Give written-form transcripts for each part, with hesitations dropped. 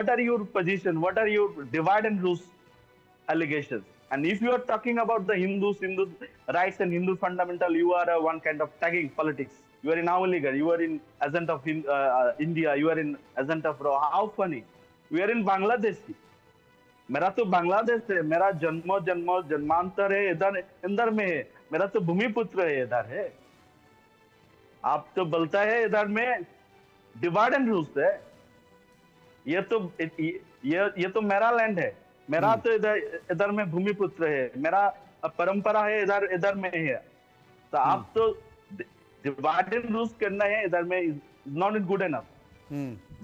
are your position? What are your divide and rule allegations? And if you are talking about the Hindu rights and Hindu fundamental, you are one kind of tagging politics. You are in Awali, you are in agent of India, you are in agent of how funny. We are in Bangladesh. मेरा तो बांग्लादेश है, मेरा जन्मांतर है इधर इंदर में है, मेरा तो भूमिपुत्र है इधर है। आप तो बोलता है इधर में डिवाइड एंड रूल्स है। ये तो मेरा लैंड है, मेरा तो इधर में भूमिपुत्र है, मेरा परंपरा है इधर में है। तो आप तो डिवाइड एंड रूल्स करना है इधर में इज नॉट गुड एनफ।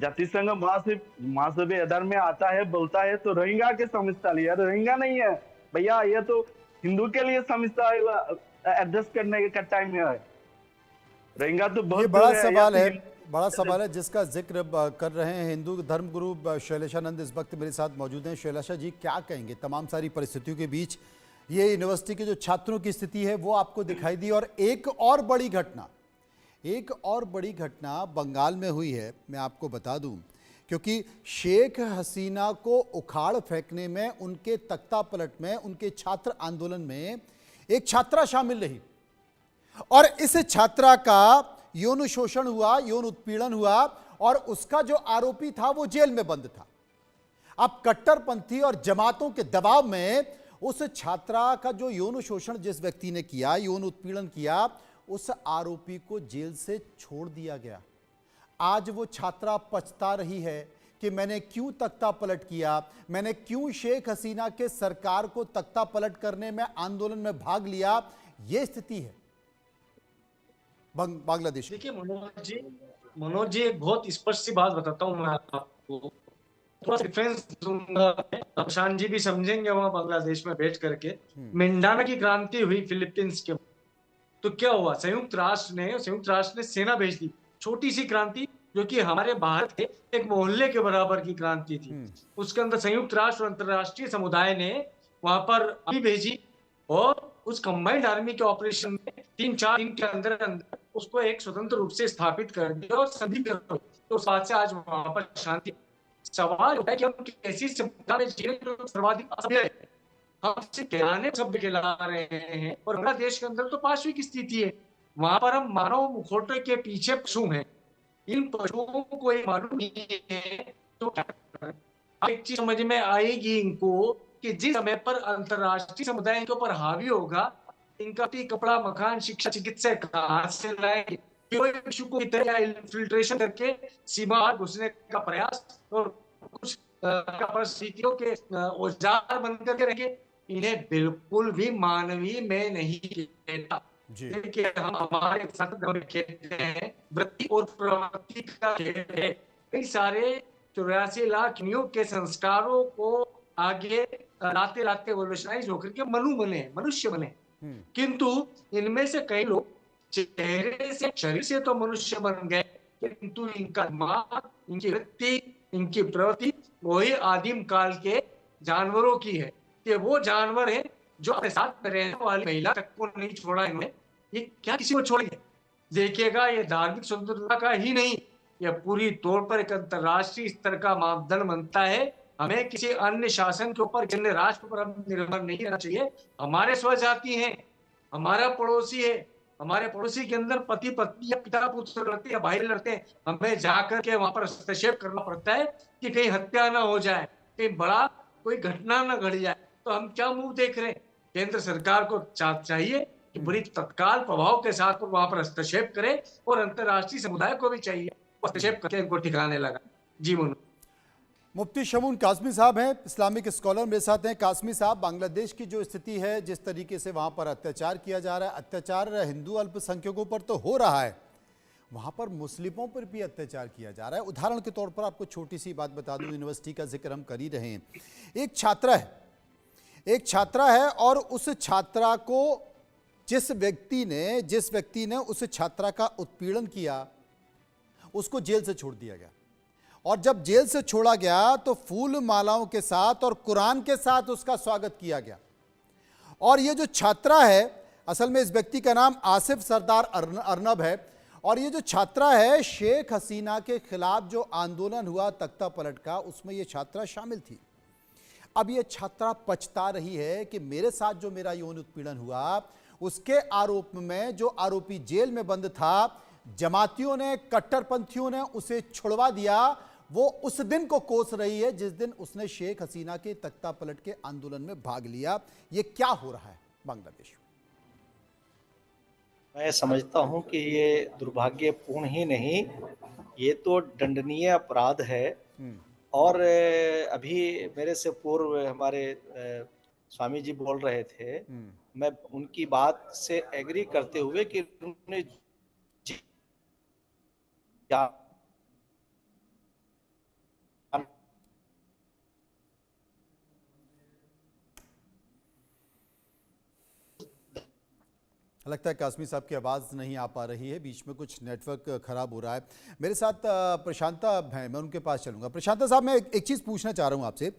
जाति संघ महासभा इधर में आता है, बोलता है तो रोहिंग्या के समझता लिया, रोहिंग्या नहीं है भैया, ये तो हिंदू के लिए समझता है, एडजस्ट करने का टाइम है। रोहिंग्या तो बहुत बड़ा सवाल है, बड़ा सवाल है जिसका जिक्र कर रहे हैं हिंदू धर्मगुरु शैलेशानंद इस वक्त मेरे साथ मौजूद हैं। शैलेशा जी, क्या कहेंगे तमाम सारी परिस्थितियों के बीच ये यूनिवर्सिटी के जो छात्रों की स्थिति है वो आपको दिखाई दी, और एक और बड़ी घटना बंगाल में हुई है, मैं आपको बता दूं, क्योंकि शेख हसीना को उखाड़ फेंकने में, उनके तख्ता पलट में, उनके छात्र आंदोलन में एक छात्रा शामिल रही और इस छात्रा का यौन शोषण हुआ, यौन उत्पीड़न हुआ और उसका जो आरोपी था वो जेल में बंद था। अब कट्टरपंथी और जमातों के दबाव में उस छात्रा का जो यौन शोषण जिस व्यक्ति ने किया, यौन उत्पीड़न किया, उस आरोपी को जेल से छोड़ दिया गया। आज वो छात्रा पछता रही है कि मैंने क्यों तख्ता पलट किया, मैंने क्यों शेख हसीना के सरकार को तख्ता पलट करने में, आंदोलन में भाग लिया। ये स्थिति है बांग्लादेश। देखिए मनोज जी एक बहुत स्पष्ट सी बात बताता हूँ मैं आपको, थोड़ा डिफरेंस दूंगा, प्रशांत जी भी समझेंगे वहां बांग्लादेश में बैठ करके। मिंडाना की क्रांति हुई फिलीपींस के, तो क्या हुआ, संयुक्त राष्ट्र ने सेना भेज दी। छोटी सी क्रांति जो कि हमारे भारत के एक मोहल्ले के बराबर की क्रांति थी, उसके अंदर संयुक्त राष्ट्र और अंतरराष्ट्रीय समुदाय ने वहां पर आर्मी भेजी और उस कंबाइंड आर्मी के ऑपरेशन में 3-4 दिन के अंदर उसको एक स्वतंत्र रूप से स्थापित कर दिया और संधि कर दी। तो उस बात से आज वहां पर शांति। सवाल है कि हम कैसी सभ्यता में जी रहे हैं, सर्वाधिक असभ्य है, हम किराने शब्द खिला रहे हैं। और बांग्लादेश के अंदर तो पाशविक स्थिति है, वहां पर हम मानव मुखौटे के पीछे पशु हैं। इन पशुओं को ये मालूम नहीं है तो एक चीज समझ में आएगी इनको कि जिस समय पर अंतरराष्ट्रीय समुदाय इनके ऊपर हावी होगा, इनका कपड़ा, मकान, शिक्षा, चिकित्सा कहां से लाएंगे। कोई पशु को इतना इन्फिल्ट्रेशन करके सीमा पार घुसने का प्रयास और कुछ परिस्थितियों के औजार बनकर के रहेंगे, इन्हें बिल्कुल भी मानवीय में नहीं लेता। देखिए हम हमारे साथ खेलते हैं, वृत्ति और प्रवृत्ति का खेल है। कई सारे 84 लाख नियोग के संस्कारों को आगे लाते लाते एवोल्यूशनाइज होकर के मनुष्य बने, किंतु इनमें से कई लोग चेहरे से, शरीर से तो मनुष्य बन गए, किंतु इनका दिमाग, इनकी वृत्ति, इनकी प्रवृत्ति वही आदिम काल के जानवरों की है। कि वो जानवर है जो अपने साथ में रहने वाली महिला तक को नहीं छोड़ा इन्होंने, ये क्या किसी को छोड़ेंगे। देखिएगा ये धार्मिक स्वतंत्रता का ही नहीं, यह पूरी तौर पर एक अंतरराष्ट्रीय स्तर का मापदंड बनता है। हमें किसी अन्य शासन के ऊपर, अन्य राष्ट्र पर निर्भर नहीं रहना चाहिए। हमारे स्वजाति हैं, हमारा पड़ोसी है, हमारे पड़ोसी के अंदर पति पत्नी या पिता पुत्र लड़ते या भाई लड़ते हैं, हमें जाकर के वहां पर हस्तक्षेप करना पड़ता है कि कहीं हत्या ना हो जाए, कहीं बड़ा कोई घटना ना घट जाए। तो हम क्या मुंह देख रहे हैं। केंद्र सरकार को चाहिए कि बड़ी तत्काल प्रभाव के साथ वहां पर हस्तक्षेप करे और अंतरराष्ट्रीय समुदाय को भी चाहिए हस्तक्षेप करके इनको ठिकाने लगा। जी मनोज। मुफ्ती शमून कासमी साहब हैं, इस्लामिक स्कॉलर मेरे साथ हैं। कासमी साहब, बांग्लादेश की जो स्थिति है, जिस तरीके से वहाँ पर अत्याचार किया जा रहा है, अत्याचार हिंदू अल्पसंख्यकों पर तो हो रहा है, वहाँ पर मुस्लिमों पर भी अत्याचार किया जा रहा है। उदाहरण के तौर पर आपको छोटी सी बात बता दूँ, यूनिवर्सिटी का जिक्र हम कर ही रहे हैं। एक छात्रा है और उस छात्रा को जिस व्यक्ति ने उस छात्रा का उत्पीड़न किया, उसको जेल से छोड़ दिया गया। और जब जेल से छोड़ा गया तो फूल मालाओं के साथ और कुरान के साथ उसका स्वागत किया गया। और ये जो छात्रा है, असल में इस व्यक्ति का नाम आसिफ सरदार अर्नब है और ये जो छात्रा है, शेख हसीना के खिलाफ जो आंदोलन हुआ तख्ता पलट का, उसमें ये छात्रा शामिल थी। अब ये छात्रा पछता रही है कि मेरे साथ जो मेरा यौन उत्पीड़न हुआ, उसके आरोप में जो आरोपी जेल में बंद था, जमातियों ने, कट्टरपंथियों ने उसे छुड़वा दिया। वो उस दिन को कोस रही है जिस दिन उसने शेख हसीना के तख्ता पलट के आंदोलन में भाग लिया। ये क्या हो रहा है बांग्लादेश में? मैं समझता हूं कि ये दुर्भाग्यपूर्ण ही नहीं, ये तो दंडनीय अपराध है। और अभी मेरे से पूर्व हमारे स्वामी जी बोल रहे थे, मैं उनकी बात से एग्री करते हुए कि उन्होंने लगता है कासमी साहब की आवाज़ नहीं आ पा रही है, बीच में कुछ नेटवर्क खराब हो रहा है। मेरे साथ प्रशांता हैं, मैं उनके पास चलूंगा। प्रशांता साहब, मैं एक चीज़ पूछना चाह रहा हूं आपसे,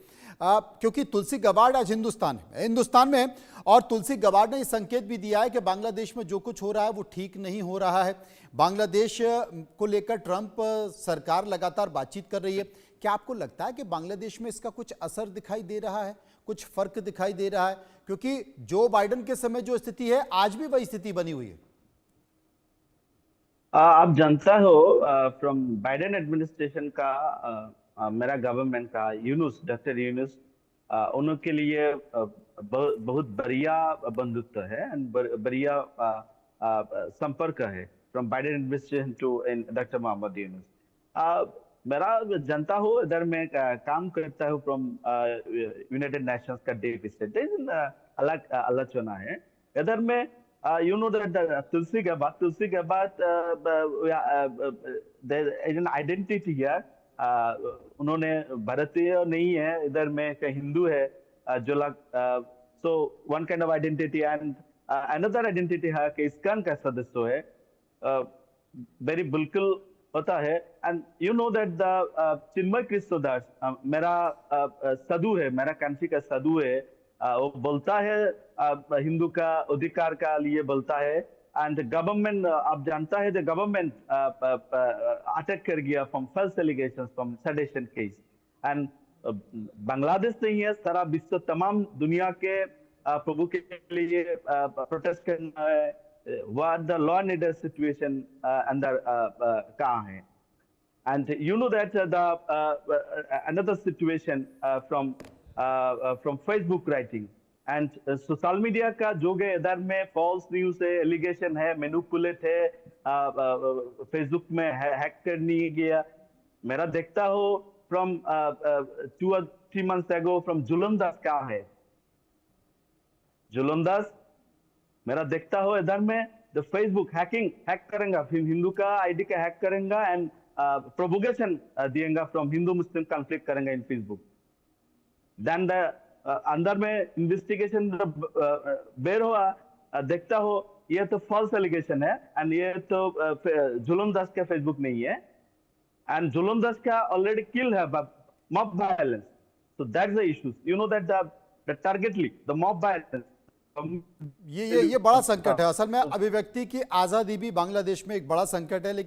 क्योंकि तुलसी गाबार्ड आज हिंदुस्तान में और तुलसी गाबार्ड ने ये संकेत भी दिया है कि बांग्लादेश में जो कुछ हो रहा है वो ठीक नहीं हो रहा है। बांग्लादेश को लेकर ट्रंप सरकार लगातार बातचीत कर रही है। क्या आपको लगता है कि बांग्लादेश में इसका कुछ असर दिखाई दे रहा है, कुछ फर्क दिखाई दे रहा है? क्योंकि जो बाइडेन के समय जो स्थिति है, आज भी वही स्थिति बनी हुई है। आप जानता हो, फ्रॉम बाइडेन एडमिनिस्ट्रेशन का, मेरा गवर्नमेंट का, डॉक्टर यूनुस, उनके लिए बहुत बढ़िया बंधुत्व है एंड बढ़िया संपर्क है from Biden administration to doctor Mohammad Yunus. मेरा जानता हो, इधर मैं काम करता हूँ फ्रॉम यूनाइटेड नेशंस का डेफिसिट अलग आलोचना है। इधर में you know that तुलसी के बाद there is an identity here. उन्होंने भारतीय नहीं है, इधर में का हिंदू है, जो लग so one kind of identity and another identity है कि इस्कॉन का सदस्य है, very बिल्कुल होता है। and you know that the चिन्मय कृष्णदास मेरा साधु है, मेरा कांची का साधु है, वो बोलता है हिंदू का अधिकार का लिए बोलता है। एंड गवर्नमेंट, आप जानता है, द गवर्नमेंट अटैक कर गया from false allegations from sedition case. And Bangladesh नहीं है, सारा विश्व, तमाम दुनिया के प्रभु के लिए प्रोटेस्ट करना है। What the law and order situation अंदर कहाँ है? And you know that another situation from Facebook writing and social media का जो गए इधर में false news है, allegation है, manipulate है, Facebook में हैक करनी गया। मेरा देखता हो from 2 or 3 months ago from जुलमदास का है, जुलमदास मेरा देखता हो इधर में the Facebook हैक करेंगा, फिर हिंदू का आईडी का हैक करेंगा एंड प्रोपोगेशन दिएगा फ्रॉम हिंदू मुस्लिम कॉन्फ्लिक्ट करेंगे इन फेसबुक। देन द अंदर में इन्वेस्टिगेशन बेर हुआ, देखता हो ये तो फॉल्स एलिगेशन है एंड ये तो जुलमदास का फेसबुक नहीं है एंड जुलमदास का ऑलरेडी किल है mob violence. So that's the issues, you know that the targetly the mob violence. ये बड़ा संकट है। असल में अभिव्यक्ति की आजादी भी बांग्लादेश में एक बड़ा संकट है, लेकिन